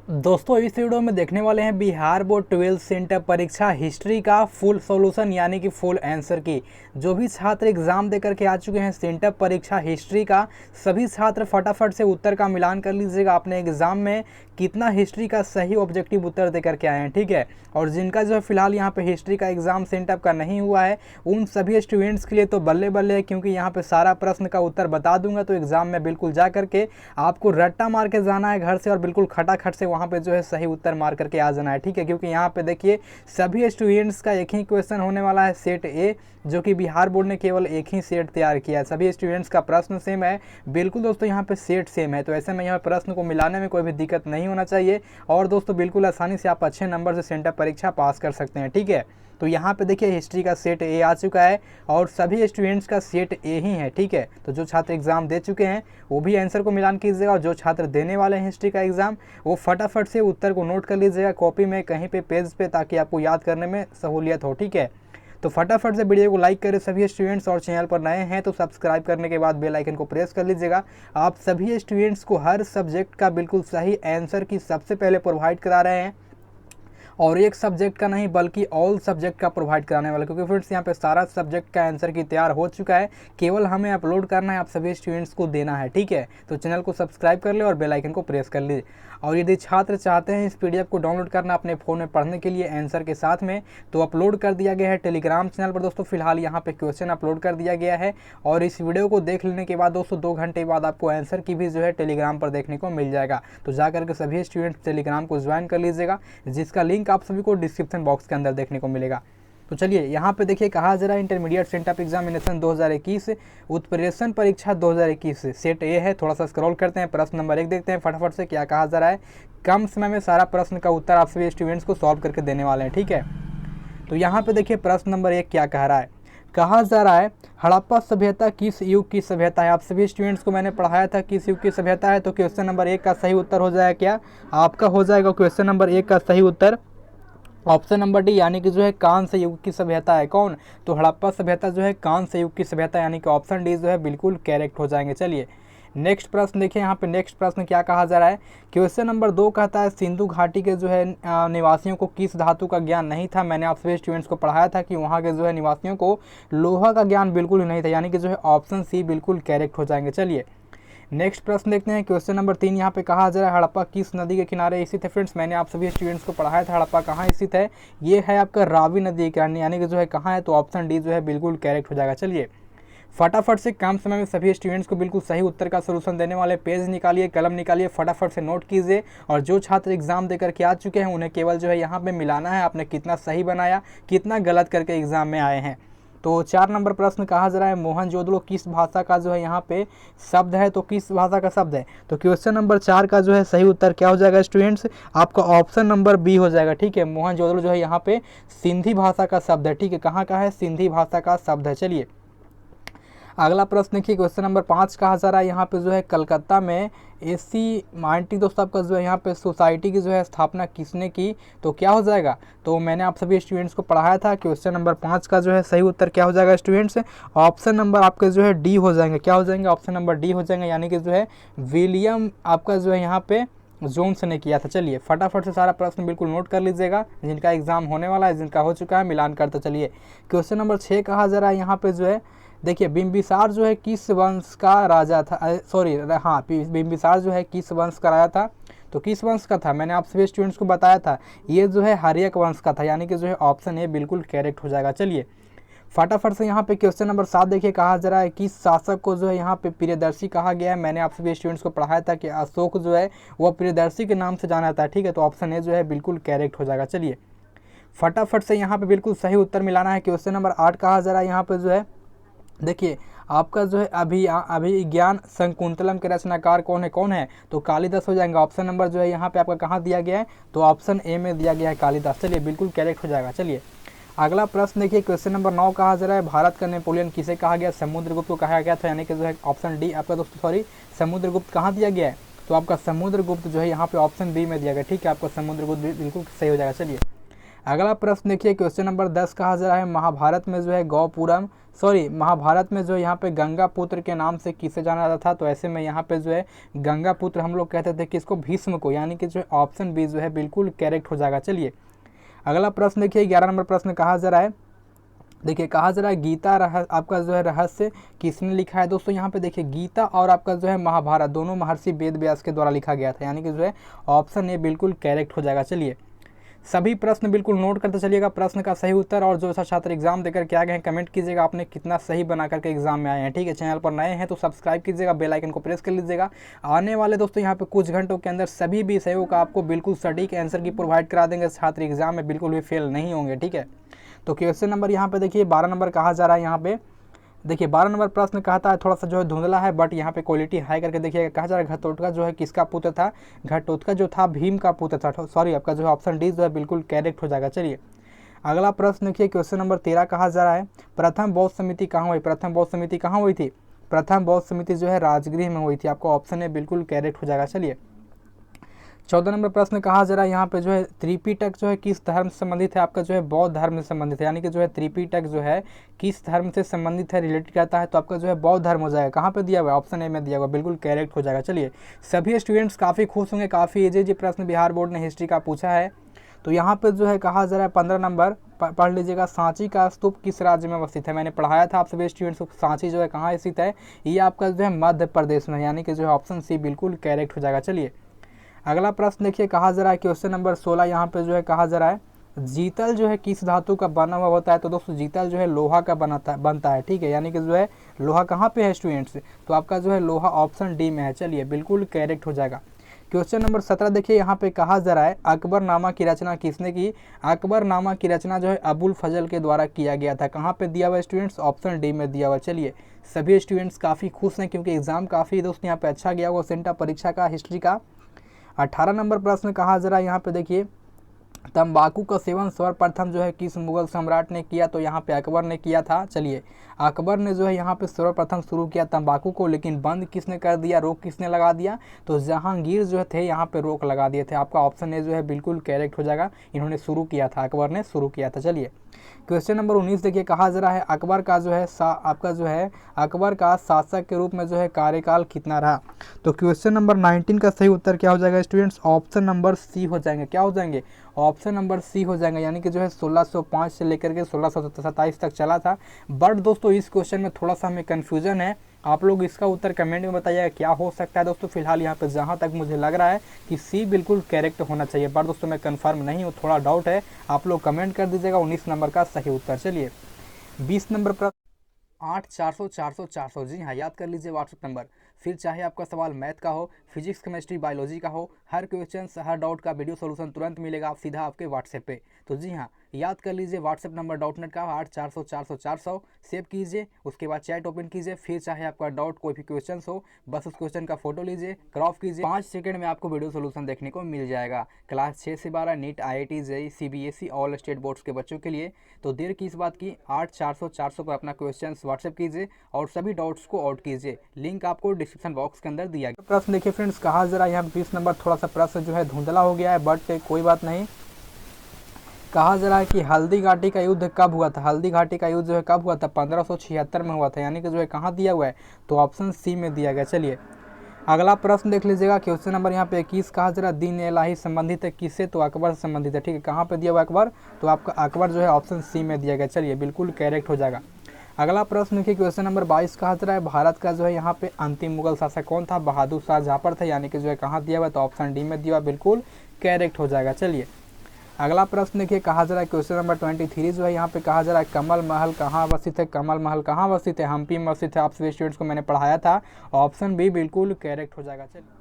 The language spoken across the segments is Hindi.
दोस्तों इस वीडियो में देखने वाले हैं बिहार बोर्ड 12 सेंटर परीक्षा हिस्ट्री का फुल सॉल्यूशन यानी कि फुल आंसर की। जो भी छात्र एग्जाम देकर के आ चुके हैं सेंटर परीक्षा हिस्ट्री का, सभी छात्र फटाफट से उत्तर का मिलान कर लीजिएगा अपने एग्जाम में कितना हिस्ट्री का सही ऑब्जेक्टिव उत्तर देकर के आए हैं, ठीक है। और जिनका जो है फिलहाल यहाँ पे हिस्ट्री का एग्जाम सेंटर का नहीं हुआ है उन सभी स्टूडेंट्स के लिए तो बल्ले बल्ले है, क्योंकि यहाँ पे सारा प्रश्न का उत्तर बता दूंगा। तो एग्जाम में बिल्कुल जा करके आपको रट्टा मार के जाना है घर से और बिल्कुल खटाखट से वहाँ पे जो है सही उत्तर मार करके आ जाना है, ठीक है। क्योंकि यहाँ पे देखिए सभी स्टूडेंट्स का एक ही क्वेश्चन होने वाला है सेट ए, जो कि बिहार बोर्ड ने केवल एक ही सेट तैयार किया है। सभी स्टूडेंट्स का प्रश्न सेम है, बिल्कुल दोस्तों यहाँ पे सेट सेम है। तो ऐसे में यहाँ प्रश्न को मिलाने में कोई भी दिक्कत नहीं होना चाहिए और दोस्तों बिल्कुल आसानी से आप अच्छे नंबर से सेंटर परीक्षा पास कर सकते हैं, ठीक है। तो यहाँ पे देखिए हिस्ट्री का सेट ए आ चुका है और सभी स्टूडेंट्स का सेट ए ही है, ठीक है। तो जो छात्र एग्जाम दे चुके हैं वो भी आंसर को मिलान कीजिएगा और जो छात्र देने वाले हैं हिस्ट्री का एग्जाम वो फटाफट से उत्तर को नोट कर लीजिएगा कॉपी में कहीं पे पेज पे, ताकि आपको याद करने में सहूलियत हो, ठीक है। तो फटाफट से वीडियो को लाइक करें सभी स्टूडेंट्स और चैनल पर नए हैं तो सब्सक्राइब करने के बाद बेल आइकन को प्रेस कर लीजिएगा। आप सभी स्टूडेंट्स को हर सब्जेक्ट का बिल्कुल सही आंसर की सबसे पहले प्रोवाइड करा रहे हैं और एक सब्जेक्ट का नहीं बल्कि ऑल सब्जेक्ट का प्रोवाइड कराने वाला, क्योंकि फ्रेंड्स यहाँ पे सारा सब्जेक्ट का आंसर की तैयार हो चुका है, केवल हमें अपलोड करना है, आप सभी स्टूडेंट्स को देना है, ठीक है। तो चैनल को सब्सक्राइब कर ले और बेल आइकन को प्रेस कर लीजिए। और यदि छात्र चाहते हैं इस पीडीएफ को डाउनलोड करना अपने फ़ोन में पढ़ने के लिए आंसर के साथ में, तो अपलोड कर दिया गया है टेलीग्राम चैनल पर दोस्तों। फिलहाल यहाँ पे क्वेश्चन अपलोड कर दिया गया है और इस वीडियो को देख लेने के बाद दोस्तों 2 घंटे बाद आपको आंसर की भी जो है टेलीग्राम पर देखने को मिल जाएगा। तो जाकर के सभी स्टूडेंट्स टेलीग्राम को ज्वाइन कर लीजिएगा, जिसका लिंक आप सभी को डिस्क्रिप्शन बॉक्स के अंदर देखने को मिलेगा। तो चलिए यहाँ पे देखिए कहा जा रहा है इंटरमीडिएट सेंटर एग्जामिनेशन 2021 उत्प्रेषण परीक्षा 2021 सेट ए है। थोड़ा सा स्क्रॉल करते हैं, प्रश्न नंबर 1 देखते हैं फटाफट से क्या कहा जा रहा है। कम समय में सारा प्रश्न का उत्तर आप सभी स्टूडेंट्स को सॉल्व करके देने वाले हैं, ठीक है। तो यहाँ पे देखिए प्रश्न नंबर 1 क्या कह रहा है। कहा जा रहा है हड़प्पा सभ्यता किस युग की सभ्यता है। आप सभी स्टूडेंट्स को मैंने पढ़ाया था किस युग की सभ्यता है। तो क्वेश्चन नंबर 1 का सही उत्तर हो जाएगा क्या आपका, हो जाएगा क्वेश्चन नंबर 1 का सही उत्तर ऑप्शन नंबर डी, यानी कि जो है कांस्य युग की सभ्यता है। कौन? तो हड़प्पा सभ्यता जो है कांस्य युग की सभ्यता, यानी कि ऑप्शन डी जो है बिल्कुल करेक्ट हो जाएंगे। चलिए नेक्स्ट प्रश्न देखिए, यहाँ पे नेक्स्ट प्रश्न क्या कहा जा रहा है। क्वेश्चन नंबर 2 कहता है सिंधु घाटी के जो है निवासियों को किस धातु का ज्ञान नहीं था। मैंने आप सभी स्टूडेंट्स को पढ़ाया था कि वहाँ के जो है निवासियों को लोहा का ज्ञान बिल्कुल नहीं था, यानी कि जो है ऑप्शन सी बिल्कुल करेक्ट हो जाएंगे। चलिए नेक्स्ट प्रश्न देखते हैं। क्वेश्चन नंबर 3 यहाँ पे कहा जा रहा है हड़प्पा किस नदी के किनारे स्थित है। फ्रेंड्स मैंने आप सभी स्टूडेंट्स को पढ़ाया था हड़प्पा कहाँ स्थित है, ये है आपका रावी नदी के किनारे, यानी कि जो है कहाँ है, तो ऑप्शन डी जो है बिल्कुल करेक्ट हो जाएगा। चलिए फटाफट से कम समय में सभी स्टूडेंट्स को बिल्कुल सही उत्तर का सोल्यूशन देने वाले पेज निकालिए, कलम निकालिए, फटाफट से नोट कीजिए। और जो छात्र एग्जाम देकर के आ चुके हैं उन्हें केवल जो है यहाँ पे मिलाना है आपने कितना सही बनाया, कितना गलत करके एग्जाम में आए हैं। तो 4 नंबर प्रश्न कहा जा रहा है मोहनजोदड़ो किस भाषा का जो है यहाँ पे शब्द है, तो किस भाषा का शब्द है। तो क्वेश्चन नंबर 4 का जो है सही उत्तर क्या हो जाएगा स्टूडेंट्स, आपका ऑप्शन नंबर बी हो जाएगा, ठीक है। मोहनजोदड़ो जो है यहाँ पे सिंधी भाषा का शब्द है, ठीक है। कहाँ का है, सिंधी भाषा का शब्द है। चलिए अगला प्रश्न देखिए, क्वेश्चन नंबर 5 कहा जा रहा है यहाँ पे जो है कलकत्ता में एसी माइंटी दोस्तों आपका जो है यहाँ पे सोसाइटी की जो है स्थापना किसने की, तो क्या हो जाएगा। तो मैंने आप सभी स्टूडेंट्स को पढ़ाया था क्वेश्चन नंबर 5 का जो है सही उत्तर क्या हो जाएगा स्टूडेंट्स, ऑप्शन नंबर आपके जो है डी हो जाएंगे। क्या हो जाएंगे, ऑप्शन नंबर डी हो जाएंगे, यानी कि जो है विलियम आपका जो है यहाँ पे जोन्स ने किया था। चलिए फटाफट से सारा प्रश्न बिल्कुल नोट कर लीजिएगा, जिनका एग्जाम होने वाला है, जिनका हो चुका है मिलान करते चलिए। क्वेश्चन नंबर 6 कहा जा रहा है यहाँ पे जो है देखिए बिंबिसार जो है किस वंश का राजा था, सॉरी हाँ बिंबिसार जो है किस वंश का राजा था, तो किस वंश का था। मैंने आप सभी स्टूडेंट्स को बताया था ये जो है हर्यक वंश का था, यानी कि जो है ऑप्शन ए बिल्कुल करेक्ट हो जाएगा। चलिए फटाफट से यहाँ पे क्वेश्चन नंबर 7 देखिए, कहा जा रहा है किस शासक को जो है यहाँ पे प्रियदर्शी कहा गया है। मैंने आप सभी स्टूडेंट्स को पढ़ाया था कि अशोक जो है वह प्रियदर्शी के नाम से जाना जाता है, ठीक है। तो ऑप्शन ए जो है बिल्कुल करेक्ट हो जाएगा। चलिए फटाफट से यहाँ पे बिल्कुल सही उत्तर मिलाना है। क्वेश्चन नंबर 8 कहा जा रहा है यहाँ पे जो है देखिए आपका जो है अभिज्ञान शकुंतलम के रचनाकार कौन है, तो कालिदास हो जाएंगे। ऑप्शन नंबर जो है यहाँ पे आपका कहाँ दिया गया है, तो ऑप्शन ए में दिया गया है कालिदास। चलिए बिल्कुल करेक्ट हो जाएगा। चलिए अगला प्रश्न देखिए, क्वेश्चन नंबर 9 कहा जा रहा है भारत का नेपोलियन किसे कहा गया। समुद्रगुप्त को कहा गया था, यानी कि जो है ऑप्शन डी आपका दोस्तों सॉरी समुद्रगुप्त कहाँ दिया गया है, तो आपका समुद्रगुप्त जो है यहाँ पे ऑप्शन बी में दिया गया, ठीक है। आपका समुद्रगुप्त बिल्कुल सही हो जाएगा। चलिए अगला प्रश्न देखिए क्वेश्चन नंबर 10 कहा जा रहा है महाभारत में जो है महाभारत में जो यहाँ पे गंगा पुत्र के नाम से किसे जाना जाता था। तो ऐसे में यहाँ पे जो है गंगा पुत्र हम लोग कहते थे किसको, भीष्म को, यानी कि जो है ऑप्शन बी जो है बिल्कुल करेक्ट हो जाएगा। चलिए अगला प्रश्न देखिए 11 नंबर प्रश्न कहा जा रहा है, देखिए कहा जा रहा है गीता आपका जो है रहस्य किसने लिखा है। दोस्तों यहाँ पे देखिए गीता और आपका जो है महाभारत दोनों महर्षि वेद व्यास के द्वारा लिखा गया था, यानी कि जो है ऑप्शन ए बिल्कुल करेक्ट हो जाएगा। चलिए सभी प्रश्न बिल्कुल नोट करते चलिएगा प्रश्न का सही उत्तर, और जो सा छात्र एग्जाम देकर के आ गए हैं कमेंट कीजिएगा आपने कितना सही बना करके एग्जाम में आए हैं। ठीक है, चैनल पर नए हैं तो सब्सक्राइब कीजिएगा, बेल आइकन को प्रेस कर लीजिएगा। आने वाले दोस्तों यहाँ पे कुछ घंटों के अंदर सभी विषयों का आपको बिल्कुल सटीक आंसर की प्रोवाइड करा देंगे, छात्र एग्जाम में बिल्कुल भी फेल नहीं होंगे। ठीक है, तो क्वेश्चन नंबर यहाँ पे देखिए 12 नंबर कहा जा रहा है, यहाँ पे देखिए 12 नंबर प्रश्न कहता है थोड़ा सा जो है धुंधला है, बट यहाँ पे क्वालिटी हाई करके देखिएगा। कहा जा रहा है घटोत्कच जो है किसका पुत्र था, घटोत्कच जो था भीम का पुत्र था। सॉरी, आपका जो है ऑप्शन डी जो है बिल्कुल करेक्ट हो जाएगा। चलिए अगला प्रश्न देखिए क्वेश्चन नंबर 13 कहा जा रहा है प्रथम बौद्ध समिति कहाँ हुई। प्रथम बौद्ध समिति कहाँ हुई थी, प्रथम बौद्ध समिति जो है राजगृह में हुई थी। आपको ऑप्शन ए बिल्कुल करेक्ट हो जाएगा। चलिए 14 नंबर प्रश्न कहा जा रहा है यहाँ पे जो है त्रिपिटक जो है किस धर्म से संबंधित है। आपका जो है बौद्ध धर्म से संबंधित है, यानी कि जो है त्रिपिटक जो है किस धर्म से संबंधित है, रिलेटेड करता है। तो आपका जो है बौद्ध धर्म हो जाएगा। कहाँ पे दिया हुआ है, ऑप्शन ए में दिया हुआ, बिल्कुल करेक्ट हो जाएगा। चलिए सभी स्टूडेंट्स काफ़ी खुश होंगे, काफ़ी इजी प्रश्न बिहार बोर्ड ने हिस्ट्री का पूछा है। तो यहाँ पे जो है कहा जा रहा है 15 नंबर पढ़ लीजिएगा, सांची का स्तूप किस राज्य में अवस्थित है। मैंने पढ़ाया था आप सभी स्टूडेंट्स को सांची जो है कहाँ स्थित है, ये आपका जो है मध्य प्रदेश में, यानी कि जो है ऑप्शन सी बिल्कुल करेक्ट हो जाएगा। चलिए अगला प्रश्न देखिए कहा जा रहा है क्वेश्चन नंबर 16 यहाँ पे जो है कहा जा रहा है जीतल जो है किस धातु का बना हुआ होता है। तो दोस्तों जीतल जो है लोहा का बनता है। ठीक है, यानी कि जो है लोहा कहाँ पे है स्टूडेंट्स, तो आपका जो है लोहा ऑप्शन डी में है। चलिए बिल्कुल करेक्ट हो जाएगा। क्वेश्चन नंबर 17 देखिए यहाँ पे कहा जा रहा है अकबरनामा की रचना किसने की। अकबरनामा की रचना जो है अबुल फजल के द्वारा किया गया था। कहाँ पे दिया हुआ स्टूडेंट्स, ऑप्शन डी में दिया हुआ। चलिए सभी स्टूडेंट्स काफ़ी खुश हैं क्योंकि एग्जाम काफ़ी दोस्त यहाँ पे अच्छा गया हुआ सेंटर परीक्षा का हिस्ट्री का। 18 नंबर प्रश्न कहा जा रहा है यहाँ पे देखिए तंबाकू का सेवन सर्वप्रथम जो है किस मुगल सम्राट ने किया। तो यहाँ पे अकबर ने किया था। चलिए अकबर ने जो है यहाँ पे सर्वप्रथम शुरू किया तंबाकू को, लेकिन बंद किसने कर दिया, रोक किसने लगा दिया, तो जहांगीर जो थे यहाँ पे रोक लगा दिए थे। आपका ऑप्शन ए जो है बिल्कुल करेक्ट हो जाएगा, इन्होंने शुरू किया था, अकबर ने शुरू किया था। चलिए क्वेश्चन नंबर 19 देखिए कहा जा रहा है अकबर का जो है आपका जो है अकबर का शासक के रूप में जो है कार्यकाल कितना रहा। तो क्वेश्चन नंबर 19 का सही उत्तर क्या हो जाएगा स्टूडेंट्स, ऑप्शन नंबर सी हो जाएंगे। क्या हो जाएंगे, ऑप्शन नंबर सी हो जाएंगे, यानी कि जो है 1605 से लेकर के 1627 तक चला था। बट दोस्तों इस क्वेश्चन में थोड़ा सा हमें कन्फ्यूजन है, आप लोग इसका उत्तर कमेंट में बताइएगा क्या हो सकता है। दोस्तों फिलहाल यहाँ पे जहाँ तक मुझे लग रहा है कि सी बिल्कुल करेक्ट होना चाहिए, पर दोस्तों मैं कंफर्म नहीं हूँ, थोड़ा डाउट है, आप लोग कमेंट कर दीजिएगा 19 नंबर का सही उत्तर। चलिए 20 नंबर पर 8400 400 400, जी हाँ याद कर लीजिए व्हाट्सएप नंबर। फिर चाहे आपका सवाल मैथ का हो, फिजिक्स केमिस्ट्री बायोलॉजी का हो, हर क्वेश्चन हर डाउट का वीडियो सोल्यूशन तुरंत मिलेगा आप सीधा आपके व्हाट्सएप पे। तो जी हाँ याद कर लीजिए व्हाट्सएप नंबर .net का 8400 400 400 सेव कीजिए, उसके बाद चैट ओपन कीजिए। फिर चाहे आपका डाउट कोई भी क्वेश्चन हो, बस उस क्वेश्चन का फोटो लीजिए, क्रॉप कीजिए, 5 सेकंड में आपको वीडियो सोल्यूशन देखने को मिल जाएगा। क्लास 6 से 12 NEET IIT JEE CBSE all state boards के बच्चों के लिए। तो देर की इस बात की 8400 400 पर अपना क्वेश्चन व्हाट्सएप कीजिए और सभी डाउट्स को आउट कीजिए, लिंक आपको डिस्क्रिप्शन बॉक्स के अंदर दिया गया। प्रश्न देखिए फ्रेंड्स कहा जरा यहाँ 20 नंबर थोड़ा सा प्रश्न जो है धुंधला हो गया है, बट कोई बात नहीं। कहा जा रहा है कि हल्दी घाटी का युद्ध कब हुआ था। हल्दी घाटी का युद्ध जो है कब हुआ था, 1576 में हुआ था, यानी कि जो है कहाँ दिया हुआ है, तो ऑप्शन सी में दिया गया। चलिए अगला प्रश्न देख लीजिएगा, क्वेश्चन नंबर यहाँ पे 21 कहा जरा दीन इलाही संबंधित है किससे, तो अकबर से संबंधित है। ठीक है, कहाँ पे दिया हुआ अकबर, तो आपका अकबर जो है ऑप्शन सी में दिया गया। चलिए बिल्कुल करेक्ट हो जाएगा। अगला प्रश्न देखिए क्वेश्चन नंबर 22 कहा जा रहा है भारत का जो है यहाँ पे अंतिम मुगल शासक कौन था, बहादुर शाह जफर था, यानी कि जो है कहाँ दिया हुआ, तो ऑप्शन डी में दिया हुआ, बिल्कुल करेक्ट हो जाएगा। चलिए अगला प्रश्न देखिए कहा जा रहा है क्वेश्चन नंबर 23 जो है यहाँ पे कहा जा रहा है कमल महल कहाँ अवस्थित है। कमल महल कहाँ अवस्थित है, हम्पी में अवस्थित है। आप सभी स्टूडेंट्स को मैंने पढ़ाया था, ऑप्शन बी बिल्कुल करेक्ट हो जाएगा। चलिए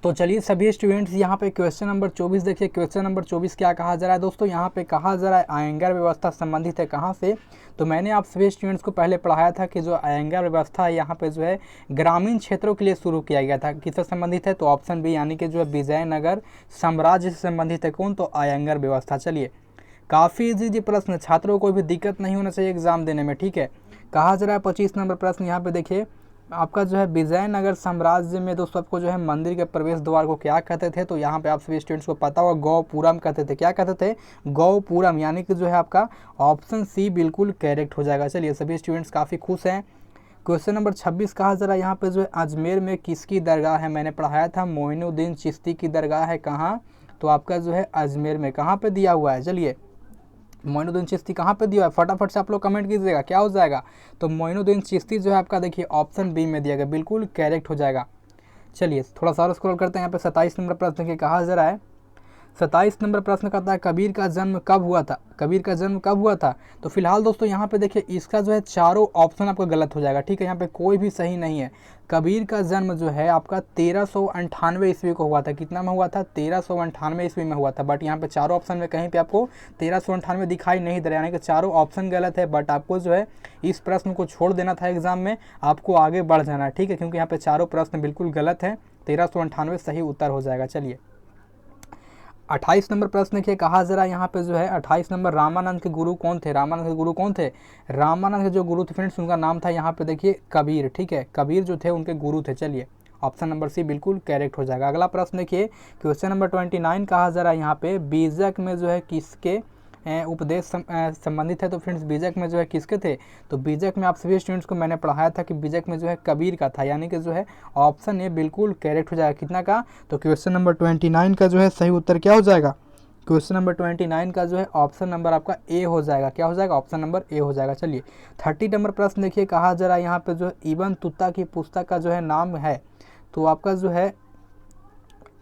तो चलिए सभी स्टूडेंट्स यहाँ पे क्वेश्चन नंबर 24 देखिए, क्वेश्चन नंबर 24 क्या कहा जा रहा है दोस्तों, यहाँ पे कहा जा रहा है आयंगर व्यवस्था संबंधित है कहाँ से। तो मैंने आप सभी स्टूडेंट्स को पहले पढ़ाया था कि जो आयंगर व्यवस्था है यहाँ पे जो है ग्रामीण क्षेत्रों के लिए शुरू किया गया था। किससे संबंधित है, तो ऑप्शन बी, यानी कि जो है विजयनगर साम्राज्य से संबंधित है कौन, तो आयंगर व्यवस्था। चलिए काफ़ी इजी प्रश्न, छात्रों को कोई भी दिक्कत नहीं होना चाहिए एग्जाम देने में। ठीक है, कहा जा रहा है 25 नंबर प्रश्न यहाँ पे देखिए आपका जो है विजयनगर साम्राज्य में दोस्तों आपको जो है मंदिर के प्रवेश द्वार को क्या कहते थे, तो यहाँ पे आप सभी स्टूडेंट्स को पता होगा गौपुरम कहते थे। क्या कहते थे? गौपुरम, यानी कि जो है आपका ऑप्शन सी बिल्कुल करेक्ट हो जाएगा। चलिए सभी स्टूडेंट्स काफ़ी खुश हैं। क्वेश्चन नंबर 26 कहा जरा यहाँ पे जो है अजमेर में किसकी दरगाह है? मैंने पढ़ाया था मोइनुद्दीन चिश्ती की दरगाह है। कहाँ? तो आपका जो है अजमेर में। कहाँ पे दिया हुआ है? चलिए मोइनुद्दीन चिश्ती कहाँ पे दिया है? फटाफट से आप लोग कमेंट कीजिएगा, क्या हो जाएगा? तो मोइनुद्दीन चिश्ती जो है आपका देखिए ऑप्शन बी में दिया गया, बिल्कुल करेक्ट हो जाएगा। चलिए थोड़ा सा और स्क्रॉल करते हैं। यहाँ पे 27 नंबर प्रश्न के कहा जरा है, 27 नंबर प्रश्न करता है कबीर का जन्म कब हुआ था? कबीर का जन्म कब हुआ था? तो फिलहाल दोस्तों यहाँ पे देखिए इसका जो है चारों ऑप्शन आपका गलत हो जाएगा, ठीक है, यहाँ पे कोई भी सही नहीं है। कबीर का जन्म जो है आपका 1398 ईस्वी को हुआ था। कितना में हुआ था? 1398 ईस्वी में हुआ था। बट यहाँ पे चारों ऑप्शन में कहीं पे आपको 1398 दिखाई नहीं दे रहा, यानी कि चारों ऑप्शन गलत है। बट आपको जो है इस प्रश्न को छोड़ देना था एग्जाम में, आपको आगे बढ़ जाना है, ठीक है, क्योंकि यहाँ पे चारों प्रश्न बिल्कुल गलत है। 1398 सही उत्तर हो जाएगा। चलिए 28 नंबर प्रश्न देखिए, कहा जरा यहाँ पे जो है 28 नंबर रामानंद के गुरु कौन थे? रामानंद के गुरु कौन थे? रामानंद के जो गुरु थे फ्रेंड्स उनका नाम था यहाँ पे देखिए कबीर, ठीक है, कबीर जो थे उनके गुरु थे। चलिए ऑप्शन नंबर सी बिल्कुल करेक्ट हो जाएगा। अगला प्रश्न देखिए क्वेश्चन नंबर 29 कहा जरा यहाँ पे बीजक में जो है किसके उपदेश संबंधित है? तो फ्रेंड्स बीजक में जो है किसके थे? तो बीजक में आप सभी स्टूडेंट्स को मैंने पढ़ाया था कि बीजक में जो है कबीर का था, यानी कि जो है ऑप्शन ए बिल्कुल करेक्ट हो जाएगा। कितना का? तो क्वेश्चन नंबर 29 का जो है सही उत्तर क्या हो जाएगा? क्वेश्चन नंबर 29 का जो है ऑप्शन नंबर आपका ए हो जाएगा। क्या हो जाएगा? ऑप्शन नंबर ए हो जाएगा। चलिए 30 नंबर प्रश्न देखिए, कहा जरा यहाँ पे जो इब्न तुत्ता की पुस्तक का जो है नाम है, तो आपका जो है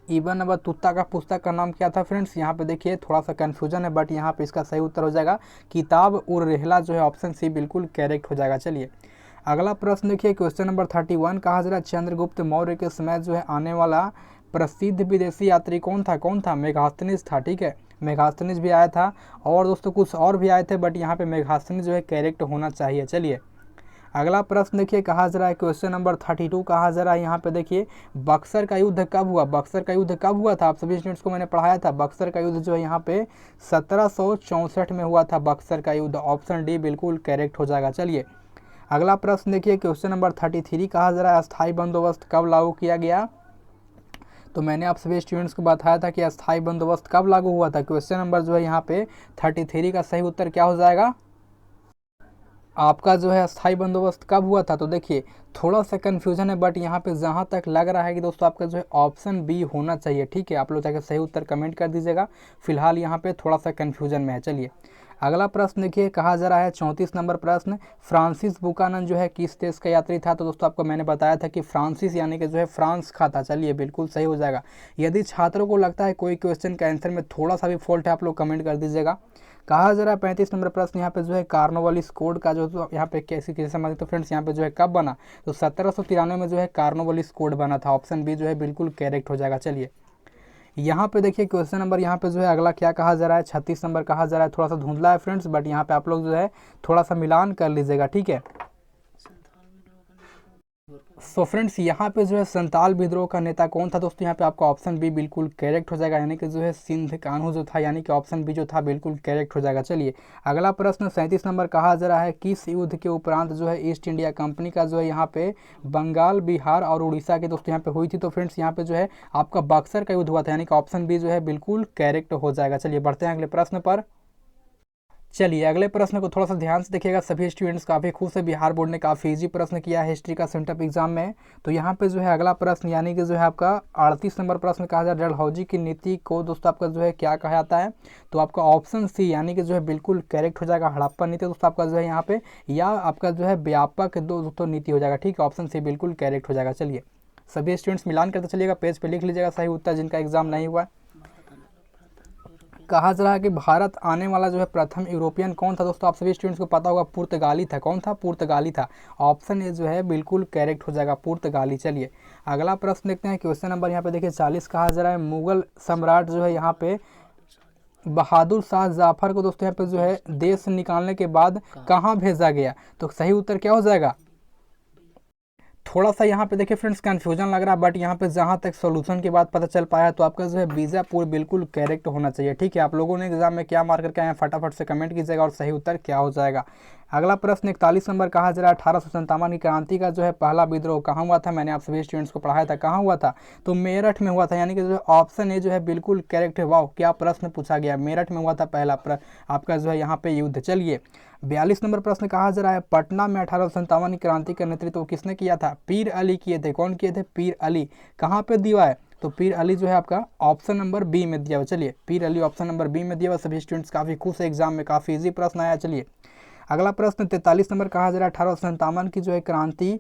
इब्न बतूता का पुस्तक का नाम क्या था? फ्रेंड्स यहाँ पे देखिए थोड़ा सा कन्फ्यूजन है, बट यहाँ पे इसका सही उत्तर हो जाएगा किताब उर रेहला, जो है ऑप्शन सी बिल्कुल करेक्ट हो जाएगा। चलिए अगला प्रश्न देखिए क्वेश्चन नंबर 31 कहा जरा चंद्रगुप्त मौर्य के समय जो है आने वाला प्रसिद्ध विदेशी यात्री कौन था? कौन था? मेगास्थनीज था, ठीक है, मेगास्थनीज भी आया था और दोस्तों कुछ और भी आए थे, बट यहाँ पे मेगास्थनीज जो है करेक्ट होना चाहिए। चलिए अगला प्रश्न देखिए, कहा जरा है क्वेश्चन नंबर 32 कहा जरा यहाँ पे देखिए बक्सर का युद्ध कब हुआ? बक्सर का युद्ध कब हुआ था? आप सभी स्टूडेंट्स को मैंने पढ़ाया था। बक्सर का युद्ध जो है यहाँ पे 1764 में हुआ था बक्सर का युद्ध। ऑप्शन डी बिल्कुल करेक्ट हो जाएगा। चलिए अगला प्रश्न देखिए क्वेश्चन नंबर 33 कहा जरा अस्थायी बंदोबस्त कब लागू किया गया? तो मैंने आप सभी स्टूडेंट्स को बताया था कि अस्थायी बंदोबस्त कब लागू हुआ था। क्वेश्चन नंबर जो है यहाँ पे 33 का सही उत्तर क्या हो जाएगा? आपका जो है अस्थायी बंदोबस्त कब हुआ था? तो देखिए थोड़ा सा कन्फ्यूजन है, बट यहाँ पे जहाँ तक लग रहा है कि दोस्तों आपका जो है ऑप्शन बी होना चाहिए, ठीक है, आप लोग जाकर सही उत्तर कमेंट कर दीजिएगा। फिलहाल यहाँ पे थोड़ा सा कन्फ्यूजन में है। चलिए अगला प्रश्न देखिए, कहा जा रहा है 34 नंबर प्रश्न फ्रांसिस बुकानन जो है किस देश का यात्री था? तो दोस्तों आपको मैंने बताया था कि फ्रांसिस यानी कि जो है फ्रांस का था। चलिए बिल्कुल सही हो जाएगा। यदि छात्रों को लगता है कोई क्वेश्चन का आंसर में थोड़ा सा भी फॉल्ट है, आप लोग कमेंट कर दीजिएगा। कहा जरा 35 नंबर प्रश्न यहाँ पे जो है कार्नोवालिस कोड का जो तो यहाँ पे कैसे संबंधित, तो फ्रेंड्स यहाँ पे जो है कब बना? तो 1793 में जो है कार्नोवालिस कोड बना था। ऑप्शन बी जो है बिल्कुल करेक्ट हो जाएगा। चलिए यहाँ पे देखिए क्वेश्चन नंबर यहाँ पे जो है अगला क्या कहा जा रहा है, 36 नंबर कहा जा रहा है। थोड़ा सा धुंधला है फ्रेंड्स, बट यहाँ पे आप लोग जो है थोड़ा सा मिलान कर लीजिएगा, ठीक है। सो फ्रेंड्स यहाँ पे जो है संताल विद्रोह का नेता कौन था? दोस्तों यहाँ पे आपका ऑप्शन बी बिल्कुल करेक्ट हो जाएगा, यानी कि जो है सिंध कान्हू जो था, यानी कि ऑप्शन बी जो था बिल्कुल करेक्ट हो जाएगा। चलिए अगला प्रश्न 37 नंबर कहा जा रहा है किस युद्ध के उपरांत जो है ईस्ट इंडिया कंपनी का जो है यहाँ पे बंगाल, बिहार और उड़ीसा के दोस्तों यहाँ पे हुई थी? तो फ्रेंड्स यहाँ पे जो है आपका बक्सर का युद्ध हुआ था, यानी कि ऑप्शन बी जो है बिल्कुल करेक्ट हो जाएगा। चलिए बढ़ते हैं अगले प्रश्न पर। चलिए अगले प्रश्न को थोड़ा सा ध्यान से देखिएगा। सभी स्टूडेंट्स काफ़ी खुश है, बिहार बोर्ड ने काफ़ी इजी प्रश्न किया है हिस्ट्री का सेंटअप एग्जाम में। तो यहाँ पे जो है अगला प्रश्न यानी कि जो है आपका 38 नंबर प्रश्न कहा जाए डलहौजी की नीति को दोस्तों आपका जो है क्या कहा जाता है? तो आपका ऑप्शन सी यानी कि जो है बिल्कुल करेक्ट हो जाएगा, हड़प्पा नीति दोस्तों आपका जो है यहाँ पे, या आपका जो है व्यापक दोस्तों नीति हो जाएगा, ठीक है, ऑप्शन सी बिल्कुल करेक्ट हो जाएगा। चलिए सभी स्टूडेंट्स मिलान करते चलिएगा, पेज पे लिख लीजिएगा सही उत्तर जिनका एग्जाम नहीं हुआ। कहा जा रहा है कि भारत आने वाला जो है प्रथम यूरोपियन कौन था? दोस्तों आप सभी स्टूडेंट्स को पता होगा पुर्तगाली था। कौन था? पुर्तगाली था। ऑप्शन ए जो है बिल्कुल करेक्ट हो जाएगा, पुर्तगाली। चलिए अगला प्रश्न देखते हैं क्वेश्चन नंबर यहाँ पे देखिए 40 कहा जा रहा है मुगल सम्राट जो है यहाँ पे बहादुर शाह जाफर को दोस्तों यहाँ पे जो है देश निकालने के बाद कहाँ भेजा गया? तो सही उत्तर क्या हो जाएगा? थोड़ा सा यहाँ पे देखिए फ्रेंड्स कंफ्यूजन लग रहा है, बट यहाँ पे जहाँ तक सॉल्यूशन के बाद पता चल पाया तो आपका जो है बीजापुर बिल्कुल करेक्ट होना चाहिए, ठीक है। आप लोगों ने एग्जाम में क्या मार्क करके आए हैं फटाफट से कमेंट कीजिएगा और सही उत्तर क्या हो जाएगा। अगला प्रश्न 41 नंबर कहा जा रहा है 1857 की क्रांति का जो है पहला विद्रोह कहाँ हुआ था। मैंने आप सभी स्टूडेंट्स को पढ़ाया था, कहाँ हुआ था, तो मेरठ में हुआ था, यानी कि जो ऑप्शन ए जो है बिल्कुल करेक्ट है। वाह, क्या प्रश्न पूछा गया, मेरठ में हुआ था पहला आपका जो है यहाँ पे युद्ध। चलिए 42 नंबर प्रश्न कहा जा रहा है पटना में 1857 की क्रांति का नेतृत्व किसने किया था। पीर अली किए थे। कौन किए थे? पीर अली। कहाँ पे दिया है? तो पीर अली जो है आपका ऑप्शन नंबर बी में दिया हुआ। चलिए पीर अली ऑप्शन नंबर बी में दिया हुआ। सभी स्टूडेंट्स काफी खुश है, एग्जाम में काफी इजी प्रश्न आया। चलिए अगला प्रश्न 43 नंबर कहा जा रहा है 1857 की जो है क्रांति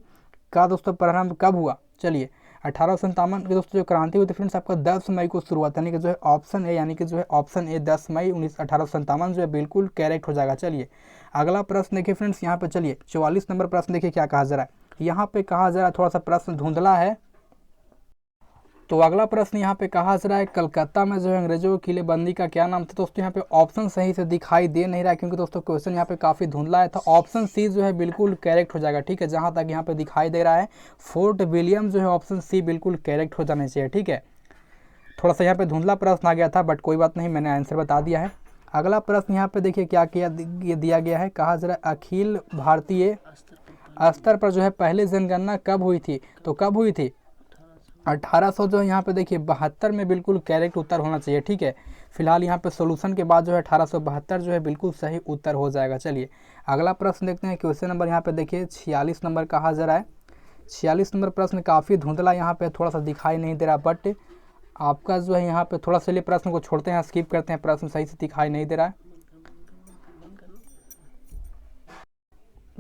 का दोस्तों प्रारंभ कब हुआ। चलिए 1857 की दोस्तों जो क्रांति हुई थी फ्रेंड्स आपका 10 मई को शुरुआत, यानी कि जो है ऑप्शन ए, यानी कि जो है ऑप्शन ए 10 मई 1857 जो है बिल्कुल करेक्ट हो जाएगा। चलिए अगला प्रश्न देखिए फ्रेंड्स यहाँ पे। चलिए 44 नंबर प्रश्न देखिए क्या कहा जा रहा है। यहाँ पे कहा जा रहा है, थोड़ा सा प्रश्न धुंधला है, तो अगला प्रश्न यहाँ पे कहा जा रहा है कलकत्ता में जो है अंग्रेजों की किलेबंदी का क्या नाम था। दोस्तों यहाँ पे ऑप्शन सही से दिखाई दे नहीं रहा है, क्योंकि दोस्तों क्वेश्चन यहाँ पे काफी धुंधला है। तो ऑप्शन सी जो है बिल्कुल करेक्ट हो जाएगा। ठीक है, जहां तक यहाँ पे दिखाई दे रहा है फोर्ट विलियम जो है ऑप्शन सी बिल्कुल करेक्ट हो जाना चाहिए। ठीक है, थोड़ा सा यहाँ पे धुंधला प्रश्न आ गया था, बट कोई बात नहीं, मैंने आंसर बता दिया है। अगला प्रश्न यहाँ पे देखिए क्या किया दिया गया है। कहा जा रहा है अखिल भारतीय स्तर पर जो है पहले जनगणना कब हुई थी। तो कब हुई थी? 1800 जो है यहाँ पे देखिए 72 में बिल्कुल करेक्ट उत्तर होना चाहिए। ठीक है, फिलहाल यहाँ पे सोल्यूशन के बाद जो है 1872 जो है बिल्कुल सही उत्तर हो जाएगा। चलिए अगला प्रश्न देखते हैं। क्वेश्चन नंबर यहाँ पे देखिए 46 नंबर कहा जा रहा है। 46 नंबर प्रश्न काफ़ी धुंधला यहाँ पे थोड़ा सा दिखाई नहीं दे रहा, बट आपका जो है यहाँ पे थोड़ा सा लिए प्रश्न को छोड़ते हैं, स्किप करते हैं, प्रश्न सही से दिखाई नहीं दे रहा है।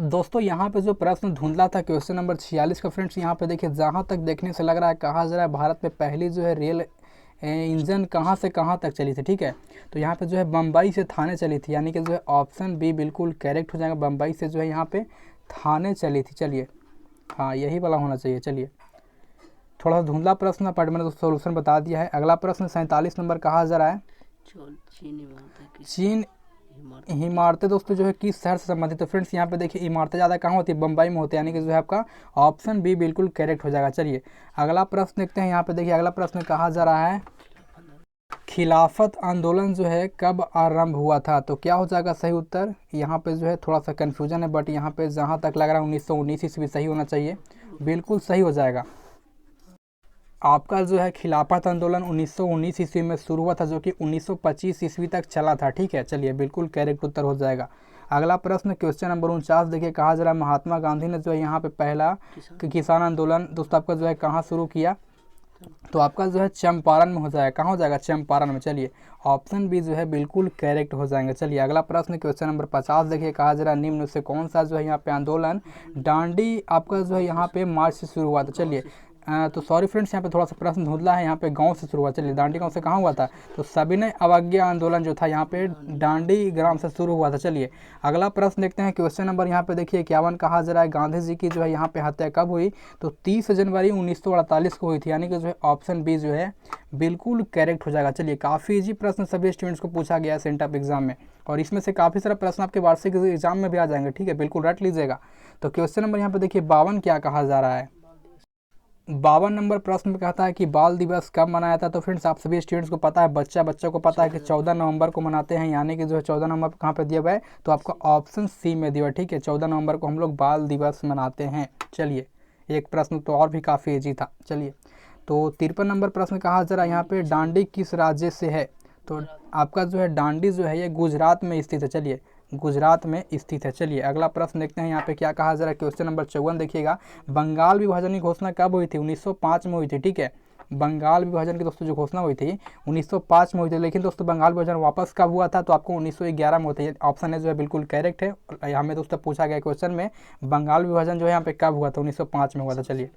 दोस्तों यहाँ पे जो प्रश्न धुंधला था क्वेश्चन नंबर 46 का फ्रेंड्स, यहाँ पे देखिए जहाँ तक देखने से लग रहा है कहा जा रहा है भारत में पहली जो है रेल इंजन कहाँ से कहाँ तक चली थी। ठीक है, तो यहाँ पे जो है बम्बई से थाने चली थी, यानी कि जो है ऑप्शन बी बिल्कुल करेक्ट हो जाएगा। बम्बई से जो है यहाँ पे थाने चली थी। चलिए हाँ, यही वाला होना चाहिए। चलिए थोड़ा सा धुंधला प्रश्न, पर मैंने सोल्यूशन बता दिया है। अगला प्रश्न 47 नंबर कहा जा रहा है चीन इमारतें दोस्तों जो है किस शहर से संबंधित है। फ्रेंड्स यहाँ पे देखिए इमारतें ज़्यादा कहाँ होती है? बम्बई में होती है, यानी कि जो है आपका ऑप्शन बी बिल्कुल करेक्ट हो जाएगा। चलिए अगला प्रश्न देखते हैं। यहाँ पे देखिए अगला प्रश्न कहा जा रहा है खिलाफत आंदोलन जो है कब आरंभ हुआ था। तो क्या हो जाएगा सही उत्तर? यहाँ पे जो है थोड़ा सा कन्फ्यूजन है, बट यहाँ पे जहाँ तक लग रहा है 1919 ईस्वी सही होना चाहिए, बिल्कुल सही हो जाएगा। आपका जो है खिलाफत आंदोलन 1919 ईस्वी में शुरू हुआ था, जो कि 1925 ईस्वी तक चला था। ठीक है, चलिए बिल्कुल करेक्ट उत्तर हो जाएगा। अगला प्रश्न क्वेश्चन नंबर 49 देखिए कहा जा रहा है महात्मा गांधी ने जो है यहाँ पे पहला किसान आंदोलन दोस्तों आपका जो है कहाँ शुरू किया। तो आपका जो है चंपारण में हो जाएगा। कहाँ हो जाएगा? चंपारण में। चलिए ऑप्शन बी जो है बिल्कुल करेक्ट हो जाएंगे। चलिए अगला प्रश्न क्वेश्चन नंबर 50 देखिए कहा जा रहा है निम्न से कौन सा जो है यहाँ पे आंदोलन दांडी आपका जो है यहाँ पे मार्च से शुरू हुआ था। चलिए तो सॉरी फ्रेंड्स, यहाँ पे थोड़ा सा प्रश्न धुंधला है, यहाँ पे गांव से शुरू हुआ। चलिए दांडी गांव से कहाँ हुआ था? तो सविनय अवज्ञा आंदोलन जो था यहाँ पे दांडी ग्राम से शुरू हुआ था। चलिए अगला प्रश्न देखते हैं। क्वेश्चन नंबर यहाँ पे देखिए 51 कहा जा रहा है गांधी जी की जो है यहाँ पे हत्या कब हुई। तो 30 जनवरी 1948 को हुई थी, यानी कि जो है ऑप्शन बी जो है बिल्कुल करेक्ट हो जाएगा। चलिए काफ़ी ईजी प्रश्न सभी स्टूडेंट्स को पूछा गया है सेंटअप एग्जाम में, और इसमें से काफ़ी सारा प्रश्न आपके वार्षिक एग्जाम में भी आ जाएंगे। ठीक है, बिल्कुल रट लीजिएगा। तो क्वेश्चन नंबर यहाँ पे देखिए 52 क्या कहा जा रहा है। 52 नंबर प्रश्न में कहता है कि बाल दिवस कब मनाया था। तो फ्रेंड्स आप सभी स्टूडेंट्स को पता है, बच्चों को पता है कि 14 नवंबर को मनाते हैं, यानी कि जो है 14 नवंबर कहाँ पे दिया हुआ है? तो आपका ऑप्शन सी में दिया हुआ है। ठीक है, 14 नवंबर को हम लोग बाल दिवस मनाते हैं। चलिए एक प्रश्न तो और भी काफ़ी ईजी था। चलिए तो 53 नंबर प्रश्न कहा जा रहा है यहाँ पे दांडी किस राज्य से है। तो आपका जो है दांडी जो है ये गुजरात में स्थित है। चलिए गुजरात में स्थित है। चलिए अगला प्रश्न देखते हैं यहाँ पे क्या कहा जा रहा है। क्वेश्चन नंबर 54 देखिएगा बंगाल विभाजन की घोषणा कब हुई थी। 1905 में हुई थी। ठीक है, बंगाल विभाजन की दोस्तों जो घोषणा हुई थी 1905 में हुई थी, लेकिन दोस्तों बंगाल विभाजन वापस कब हुआ था। तो आपको 1911 में होता है। ऑप्शन है जो है बिल्कुल करेक्ट है। हमें दोस्तों पूछा गया क्वेश्चन में बंगाल विभाजन जो है यहाँ पे कब हुआ था? 1905 में हुआ था। चलिए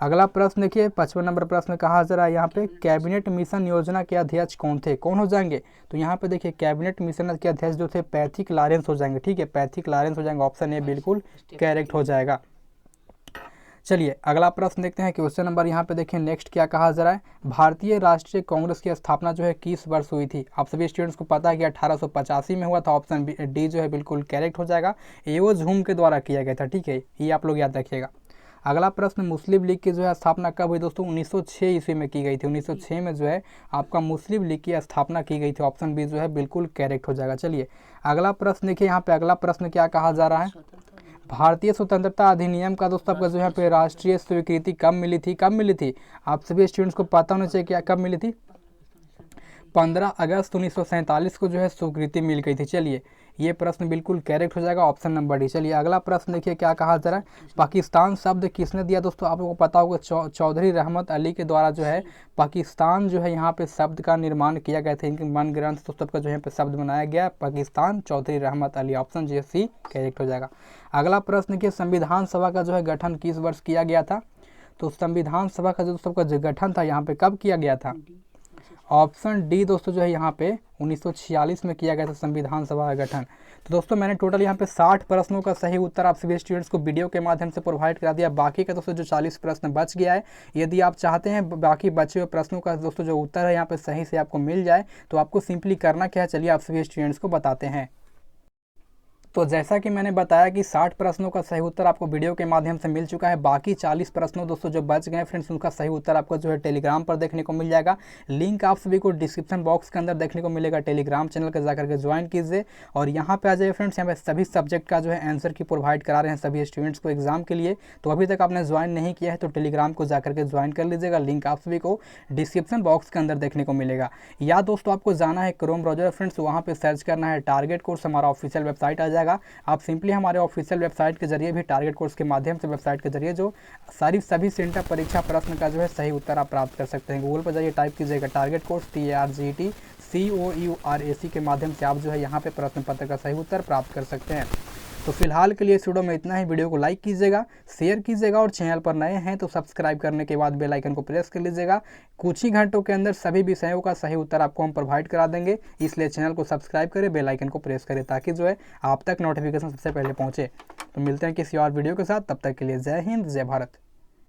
अगला प्रश्न देखिए 55 नंबर प्रश्न कहा जा रहा है यहाँ पे कैबिनेट मिशन योजना के अध्यक्ष कौन थे, कौन हो जाएंगे। तो यहाँ पे देखिए कैबिनेट मिशन के अध्यक्ष जो थे पैथिक लॉरेंस हो जाएंगे। ठीक है, पैथिक लॉरेंस हो जाएंगे। ऑप्शन ए बिल्कुल करेक्ट हो जाएगा। चलिए अगला प्रश्न देखते हैं। क्वेश्चन नंबर यहाँ पे देखिए नेक्स्ट क्या कहा जा रहा है भारतीय राष्ट्रीय कांग्रेस की स्थापना जो है किस वर्ष हुई थी। आप सभी स्टूडेंट्स को पता है कि 1885 में हुआ था। ऑप्शन डी जो है बिल्कुल करेक्ट हो जाएगा। एओ झूम के द्वारा किया गया था। ठीक है, ये आप लोग याद रखिएगा। अगला प्रश्न, मुस्लिम लीग की जो है स्थापना कब हुई दोस्तों? 1906 ईस्वी में की गई थी। 1906 में जो है आपका मुस्लिम लीग की स्थापना की गई थी। ऑप्शन बी जो है बिल्कुल करेक्ट हो जाएगा। चलिए अगला प्रश्न देखिए, यहाँ पे अगला प्रश्न क्या कहा जा रहा है, भारतीय स्वतंत्रता अधिनियम का दोस्तों आपका जो है पे राष्ट्रीय स्वीकृति कब मिली थी? कब मिली थी? आप सभी स्टूडेंट्स को पता होना चाहिए क्या कब मिली थी। 15 अगस्त 1947 को जो है स्वीकृति मिल गई थी। चलिए ये प्रश्न बिल्कुल करेक्ट हो जाएगा, ऑप्शन नंबर डी। चलिए अगला प्रश्न देखिए क्या कहा जा रहा है, पाकिस्तान शब्द किसने दिया? दोस्तों आप लोगों को पता होगा चौधरी रहमत अली के द्वारा जो है पाकिस्तान जो है यहाँ पे शब्द का निर्माण किया गया था। इनके मन ग्रंथ दोस्तों का जो है पे शब्द बनाया गया पाकिस्तान, चौधरी रहमत अली। ऑप्शन जो है सी करेक्ट हो जाएगा। अगला प्रश्न देखिए, संविधान सभा का जो है गठन किस वर्ष किया गया था? तो संविधान सभा का जो दोस्तों का जो गठन था यहाँ पे कब किया गया था? ऑप्शन डी दोस्तों जो है यहाँ पे 1946 में किया गया था संविधान सभा का गठन। तो दोस्तों मैंने टोटल यहाँ पे 60 प्रश्नों का सही उत्तर आप सभी स्टूडेंट्स को वीडियो के माध्यम से प्रोवाइड करा दिया। बाकी का दोस्तों जो 40 प्रश्न बच गया है, यदि आप चाहते हैं बाकी बचे हुए प्रश्नों का दोस्तों जो उत्तर है यहाँ पे सही से आपको मिल जाए, तो आपको सिंपली करना क्या है, चलिए आप सभी स्टूडेंट्स को बताते हैं। तो जैसा कि मैंने बताया कि 60 प्रश्नों का सही उत्तर आपको वीडियो के माध्यम से मिल चुका है। बाकी 40 प्रश्नों दोस्तों जो बच गए फ्रेंड्स, उनका सही उत्तर आपको जो है टेलीग्राम पर देखने को मिल जाएगा। लिंक आप सभी को डिस्क्रिप्शन बॉक्स के अंदर देखने को मिलेगा। टेलीग्राम चैनल पर जाकर के ज्वाइन कीजिए और यहाँ पे आ जाइए फ्रेंड्स। यहाँ पे सभी सब्जेक्ट का जो है आंसर की प्रोवाइड करा रहे हैं सभी स्टूडेंट्स को एग्जाम के लिए। तो अभी तक आपने ज्वाइन नहीं किया है तो टेलीग्राम को जाकर के ज्वाइन कर लीजिएगा। लिंक आप सभी को डिस्क्रिप्शन बॉक्स के अंदर देखने को मिलेगा। या दोस्तों आपको जाना है क्रोम ब्राउजर फ्रेंड्स, वहाँ पे सर्च करना है टारगेट कोर्स, हमारा ऑफिशियल वेबसाइट आ जाएगा। आप सिंपली हमारे ऑफिशियल वेबसाइट के जरिए भी टारगेट कोर्स के माध्यम से वेबसाइट के जरिए जो सभी सेंटर परीक्षा प्रश्न का जो है सही उत्तर आप प्राप्त कर सकते हैं। गूगल पर जाइए, टाइप कीजिएगा टारगेट कोर्स TARGET COURAC के माध्यम से आप जो है यहाँ पे प्रश्न पत्र का सही उत्तर प्राप्त कर सकते हैं। तो फिलहाल के लिए इस वीडियो में इतना ही। वीडियो को लाइक कीजिएगा, शेयर कीजिएगा और चैनल पर नए हैं तो सब्सक्राइब करने के बाद बेल आइकन को प्रेस कर लीजिएगा। कुछ ही घंटों के अंदर सभी विषयों का सही उत्तर आपको हम प्रोवाइड करा देंगे, इसलिए चैनल को सब्सक्राइब करें, बेल आइकन को प्रेस करें ताकि जो है आप तक नोटिफिकेशन सबसे पहले पहुँचे। तो मिलते हैं किसी और वीडियो के साथ, तब तक के लिए जय हिंद, जय भारत।